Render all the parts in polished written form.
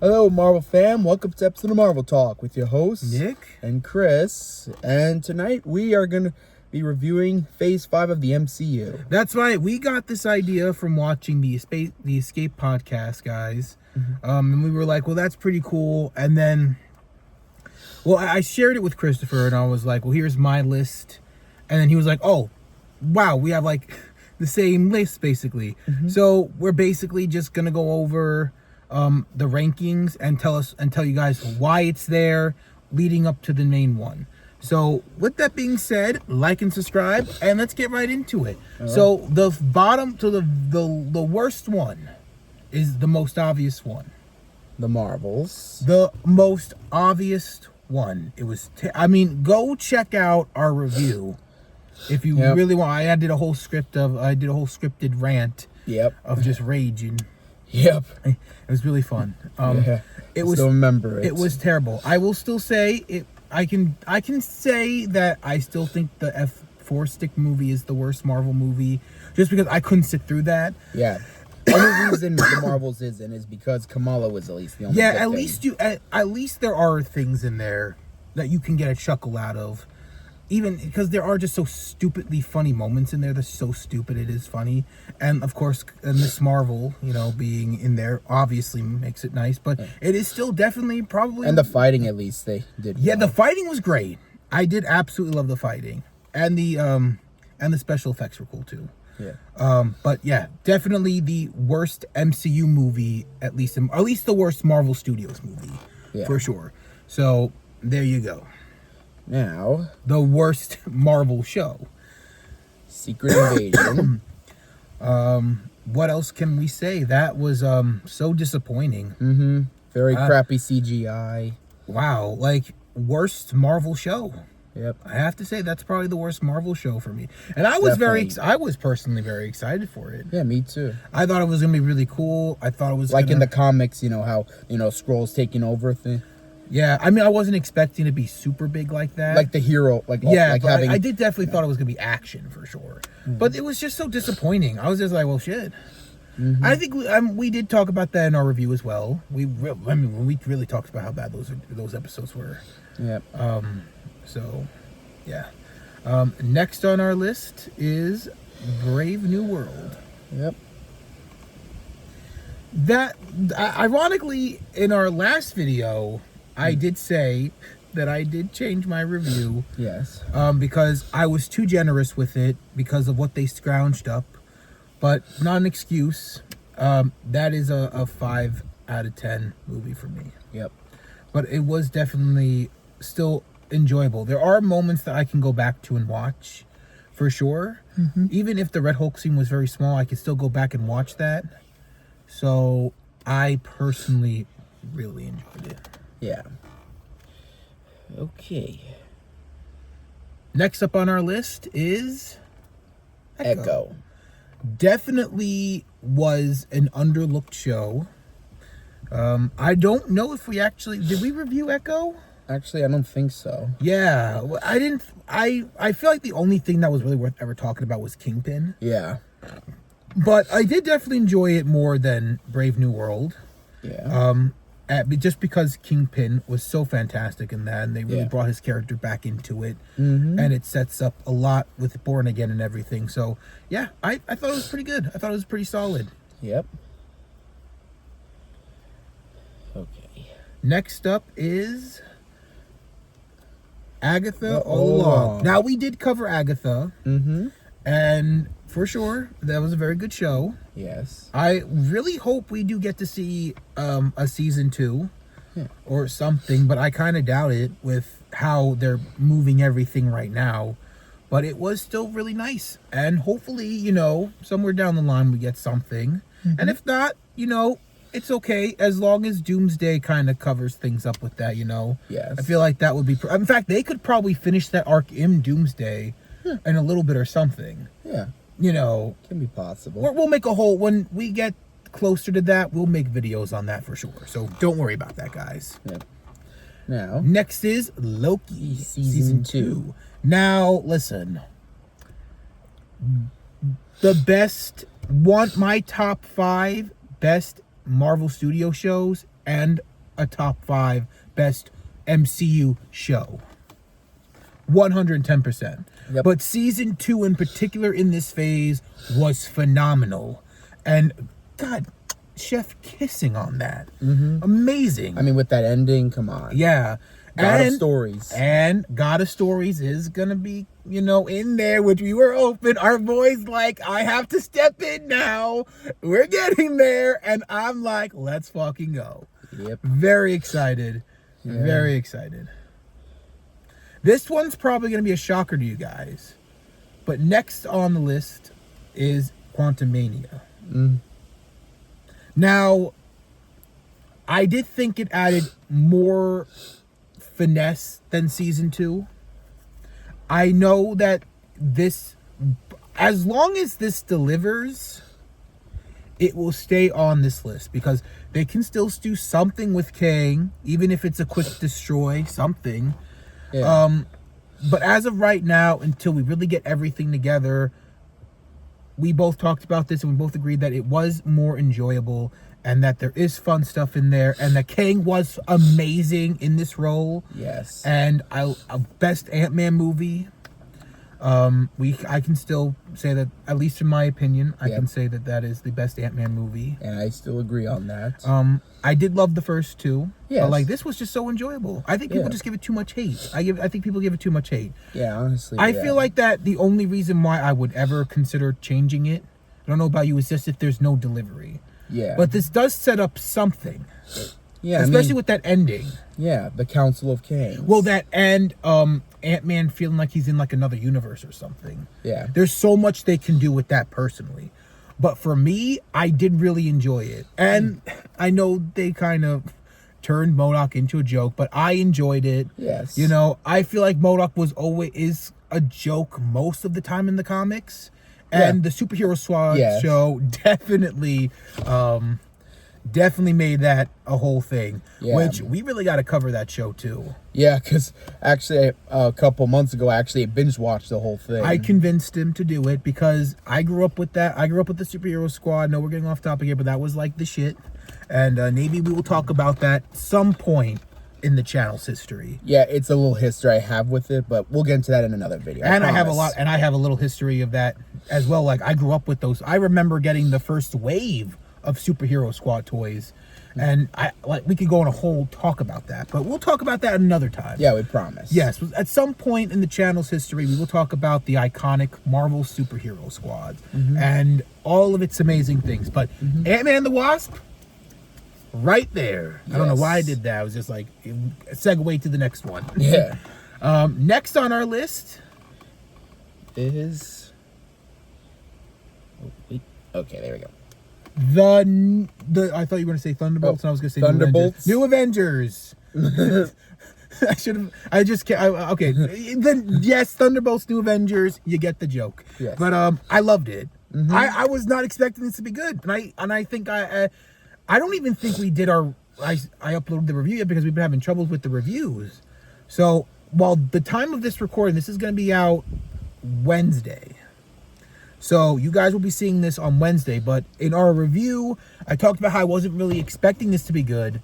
Hello, Marvel fam. Welcome to episode of Marvel Talk with your hosts, Nick and Chris. And tonight we are going to be reviewing Phase 5 of the MCU. That's right. We got this idea from watching the Escape podcast, guys. And we were like, well, that's pretty cool. And then, well, I shared it with Christopher, and I was like, well, here's my list. And then he was like, oh, wow, we have like the same list, basically. So we're basically just going to go over the rankings and tell you guys why it's there leading up to the main one. So with that being said, like and subscribe, and let's get right into it. So the bottom to the worst one is the most obvious one. The Marvels. The most obvious one. It was go check out our review if you really want. I did a whole scripted rant of just raging. Yep. It was really fun. It was. Still remember it. It was terrible. I will still say it. I can say that I still think the F4 stick movie is the worst Marvel movie, just because I couldn't sit through that. Yeah. The only reason the Marvels isn't is because Kamala was at least the only. Yeah, at least there are things in there that you can get a chuckle out of. Even because there are just so stupidly funny moments in there. That's so stupid it is funny. And of course, Miss Marvel, being in there obviously makes it nice. But it is still definitely probably. And the fighting, at least they did. Yeah, the fighting was great. I did absolutely love the fighting, and the special effects were cool too. Yeah. But yeah, definitely the worst MCU movie, at least the worst Marvel Studios movie, for sure. So there you go. Now, the worst Marvel show, Secret Invasion. What else can we say? That was so disappointing. Very crappy CGI. Wow, like worst Marvel show. Yep. I have to say that's probably the worst Marvel show for me. And I was I was personally very excited for it. Yeah, me too. I thought it was gonna be really cool. I thought it was like in the comics, how Skrulls taking over thing. Yeah, I wasn't expecting to be super big like that. Like the hero, I did definitely thought it was gonna be action for sure. But it was just so disappointing. I was just like, well, shit. I think we did talk about that in our review as well. We really talked about how bad those episodes were. Yep. So, yeah. Next on our list is Brave New World. Yep. That, ironically, in our last video, I did say that I did change my review. Yes. Because I was too generous with it because of what they scrounged up. But not an excuse. That is a 5 out of 10 movie for me. Yep. But it was definitely still enjoyable. There are moments that I can go back to and watch, for sure. Even if the Red Hulk scene was very small, I could still go back and watch that. So I personally really enjoyed it. Yeah. Okay. Next up on our list is Echo. Definitely was an underlooked show. I don't know if did we review Echo? Actually, I don't think so. Yeah, I didn't. I feel like the only thing that was really worth ever talking about was Kingpin. Yeah. But I did definitely enjoy it more than Brave New World. Yeah. Just because Kingpin was so fantastic in that, and they really brought his character back into it, and it sets up a lot with Born Again and everything. So yeah, I thought it was pretty good. I thought it was pretty solid. Yep. Okay. Next up is Agatha All Along. Now, we did cover Agatha, and for sure, that was a very good show. Yes. I really hope we do get to see a season 2 or something, but I kind of doubt it with how they're moving everything right now. But it was still really nice, and hopefully, somewhere down the line we get something. And if not, it's okay as long as Doomsday kind of covers things up with that, Yes. I feel like that would be... In fact, they could probably finish that arc in Doomsday in a little bit or something. Yeah. Can be possible. We'll make a whole... When we get closer to that, we'll make videos on that for sure. So don't worry about that, guys. Yep. Now... Next is Loki. Season 2. Now, listen. My top 5 best Marvel Studio shows and a top 5 best MCU show. 110%. Yep. But season 2 in particular in this phase was phenomenal. And God, Chef kissing on that. Amazing. I mean, with that ending, come on. Yeah. God of Stories. And God of Stories is going to be, in there, which we were open. Our boys like, I have to step in now. We're getting there. And I'm like, let's fucking go. Yep. Very excited. Yeah. Very excited. This one's probably going to be a shocker to you guys. But next on the list is Quantumania. Now, I did think it added more finesse than season 2. I know that this, as long as this delivers, it will stay on this list because they can still do something with Kang, even if it's a quick destroy, something. Yeah. But as of right now, until we really get everything together, we both talked about this and we both agreed that it was more enjoyable and that there is fun stuff in there and that Kang was amazing in this role. Yes. And a best Ant-Man movie. I can still say that, at least in my opinion, I can say that is the best Ant-Man movie. And I still agree on that. I did love the first 2. Yes. But this was just so enjoyable. I think people just give it too much hate. I think people give it too much hate. Yeah, honestly. I feel like that the only reason why I would ever consider changing it, I don't know about you, is just if there's no delivery. Yeah. But this does set up something. Yeah. Especially with that ending. Yeah, the Council of Kangs. Well, that and Ant-Man feeling like he's in another universe or something. Yeah. There's so much they can do with that personally. But for me, I did really enjoy it. And I know they kind of turned MODOK into a joke, but I enjoyed it. Yes. I feel like MODOK is a joke most of the time in the comics. And the Superhero Squad show definitely made that a whole thing. Yeah. Which we really got to cover that show too. Yeah, because actually a couple months ago, I binge watched the whole thing. I convinced him to do it because I grew up with that. I grew up with the Superhero Squad. I know we're getting off topic here, but that was the shit. And maybe we will talk about that some point in the channel's history. Yeah, it's a little history I have with it, but we'll get into that in another video. And I have a little history of that as well. I grew up with those. I remember getting the first wave of Superhero Squad toys. And we could go on a whole talk about that, but we'll talk about that another time. Yeah, we promise. Yes, at some point in the channel's history, we will talk about the iconic Marvel Superhero Squad and all of its amazing things. But Ant-Man and the Wasp, right there. Yes. I don't know why I did that. I was just segue to the next one. Yeah. Next on our list is... Okay, there we go. I thought you were going to say Thunderbolts, and I was going to say Thunderbolts. New Avengers. I should have. I just can't. Okay, then yes, Thunderbolts, New Avengers. You get the joke. Yes. But I loved it. I was not expecting this to be good, and I think I don't even think we did our. I uploaded the review yet because we've been having troubles with the reviews. So while the time of this recording, this is going to be out Wednesday. So you guys will be seeing this on Wednesday, but in our review, I talked about how I wasn't really expecting this to be good,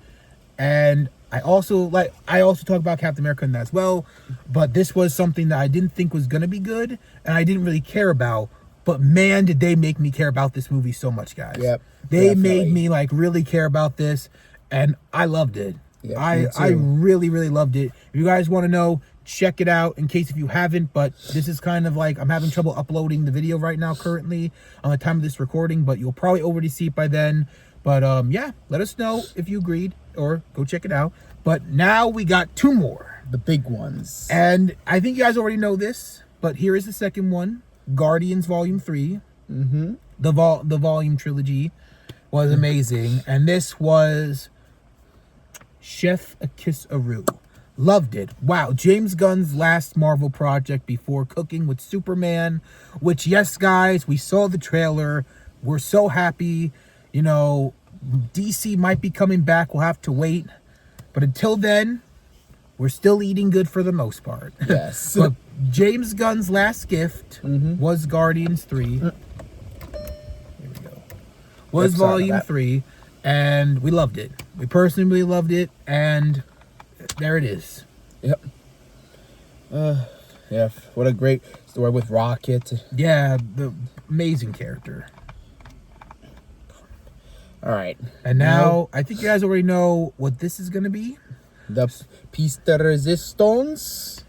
and I also talked about Captain America in that as well, but this was something that I didn't think was going to be good, and I didn't really care about, but man, did they make me care about this movie so much, guys. Yep. They made me really care about this, and I loved it. Yep, I really, really loved it. If you guys want to know, check it out in case if you haven't, but this is kind of I'm having trouble uploading the video right now currently on the time of this recording, but you'll probably already see it by then. But yeah, let us know if you agreed or go check it out. But now we got 2 more. The big ones. And I think you guys already know this, but here is the second one. Guardians Volume 3. The volume trilogy was amazing. And this was Chef a Kiss Aru. Loved it. Wow. James Gunn's last Marvel project before cooking with Superman, which, yes, guys, we saw the trailer. We're so happy. DC might be coming back. We'll have to wait. But until then, we're still eating good for the most part. Yes. But James Gunn's last gift was Guardians 3. Here we go. Was Volume 3. and we loved it. We personally loved it, and there it is. Yep. Yeah, what a great story with Rocket. Yeah, the amazing character. All right. And now, I think you guys already know what this is going to be. The piece de resistance.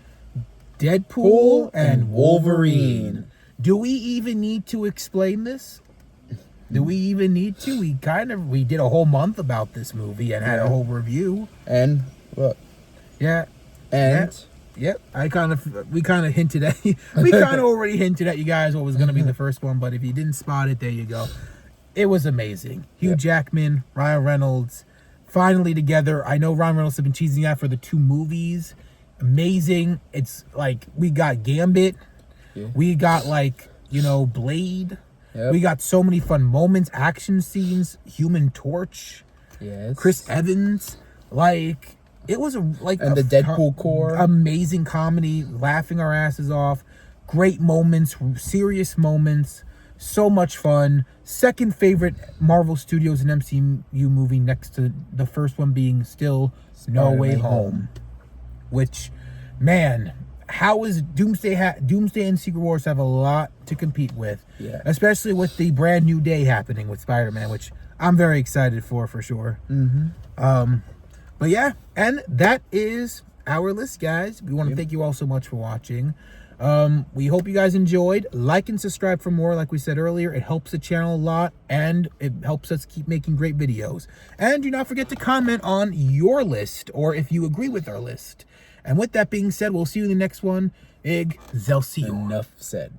Deadpool and Wolverine. Do we even need to explain this? Do we even need to? We did a whole month about this movie and had a whole review. And look. Yeah. And yep. We kind of hinted at we kind of already hinted at you guys what was going to be the first one, but if you didn't spot it, there you go. It was amazing. Hugh Jackman, Ryan Reynolds, finally together. I know Ryan Reynolds has been cheesing out for the 2 movies. Amazing. It's like we got Gambit. Yeah. We got Blade. Yep. We got so many fun moments, action scenes, Human Torch. Yes. Chris Evans. It was and the Deadpool core. Amazing comedy, laughing our asses off. Great moments, serious moments. So much fun. Second favorite Marvel Studios and MCU movie, next to the first one being still No Way Home. Which, man, how is Doomsday and Secret Wars have a lot to compete with. Yeah. Especially with the brand new day happening with Spider-Man, which I'm very excited for sure. Mm-hmm. But yeah, and that is our list, guys. We want to thank you all so much for watching. We hope you guys enjoyed. Like and subscribe for more. Like we said earlier, it helps the channel a lot, and it helps us keep making great videos. And do not forget to comment on your list, or if you agree with our list. And with that being said, we'll see you in the next one. Excelsior. Enough said.